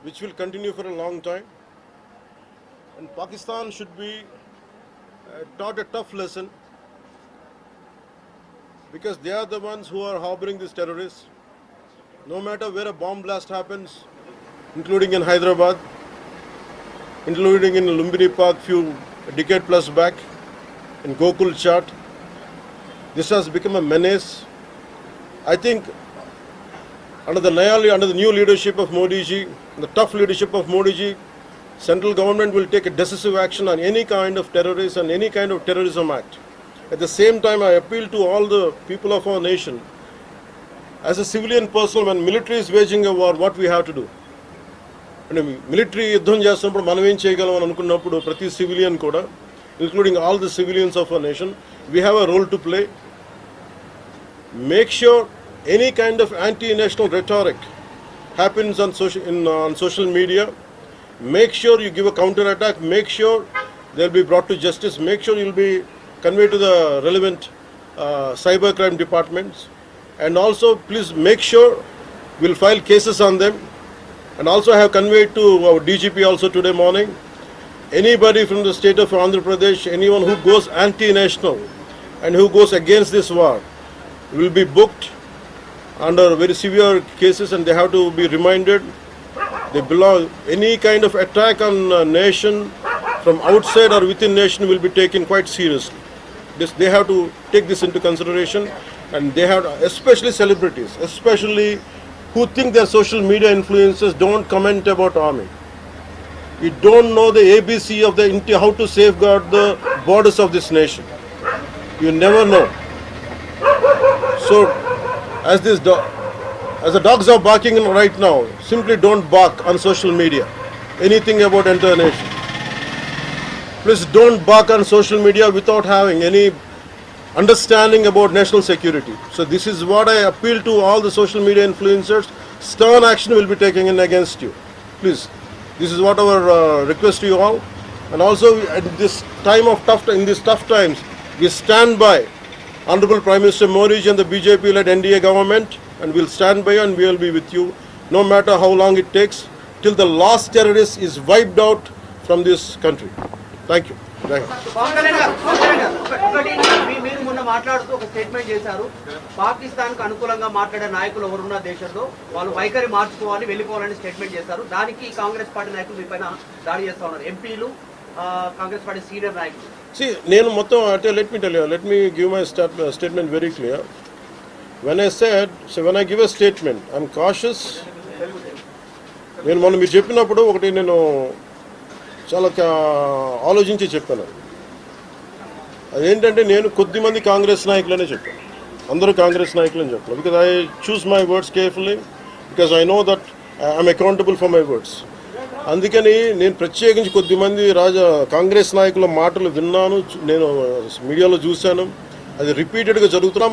which will continue for a long time. And Pakistan should be taught a tough lesson, because they are the ones who are harboring these terrorists. No matter where a bomb blast happens, including in Hyderabad, including in Lumbini Park a decade plus back, in Gokul Chat, this has become a menace. I think under the new leadership of Modi ji, the tough leadership of Modi ji, central government will take a decisive action on any kind of terrorist and any kind of terrorism act. At the same time, I appeal to all the people of our nation, as a civilian person, when military is waging a war, what we have to do? And military యుద్ధం చేస్తున్నప్పుడు మనం ఏం చేయగలం అని అనుకున్నప్పుడు ప్రతి civilian కూడా, including all the civilians of our nation, we have a role to play. Make sure any kind of anti-national rhetoric happens on social media. Make sure you give a counter-attack. Make sure they'll be brought to justice. Make sure you'll be conveyed to the relevant cybercrime departments. And also, please make sure we'll file cases on them. And also I have conveyed to our DGP also today morning, anybody from the state of Andhra Pradesh, anyone who goes anti-national and who goes against this war will be booked under very severe cases, and they have to be reminded they belong. Any kind of attack on a nation from outside or within nation will be taken quite seriously. They have to take this into consideration, and they have to, especially celebrities, especially who think they're social media influencers, don't comment about army. You don't know the ABC of how to safeguard the borders of this nation. You never know. So, as the dogs are barking right now, simply don't bark on social media anything about entire nation. Please don't bark on social media without having any understanding about national security. So this is what I appeal to all the social media influencers. Stern action will be taken in against you. Please, this is what our request to you all. And also at this time of these tough times, we stand by Honorable Prime Minister Modi ji and the BJP-led NDA government, and we'll stand by you and we will be with you, no matter how long it takes, till the last terrorist is wiped out from this country. Thank you. మీరు మొన్న మాట్లాడుతూ ఒక statement చేశారు, పాకిస్తాన్ కు అనుకూలంగా మాట్లాడే నాయకులు ఎవరున్న దేశంలో వాళ్ళు వైఖరి మార్చుకోవాలి, వెళ్ళిపోవాలని స్టేట్మెంట్ చేశారు. దానికి కాంగ్రెస్ పార్టీ నాయకులు మీ పైన దాడి చేస్తా ఉన్నారు, ఎంపీలు, కాంగ్రెస్ పార్టీ సీనియర్ నాయకులు. నేను మొత్తం అంటే let me give my statement very clear. When I give a statement, I'm cautious. నేను మొన్న మీరు చెప్పినప్పుడు ఒకటి నేను చాలా ఆలోచించి చెప్పాను. అదేంటంటే నేను కొద్దిమంది కాంగ్రెస్ నాయకులనే చెప్పాను, అందరూ కాంగ్రెస్ నాయకులని చెప్పాను. Because I choose my words carefully, because I know that I'm accountable for my words. అందుకని నేను ప్రత్యేకించి కొద్దిమంది కాంగ్రెస్ నాయకుల మాటలు విన్నాను, నేను మీడియాలో చూశాను, అది రిపీటెడ్గా జరుగుతున్నా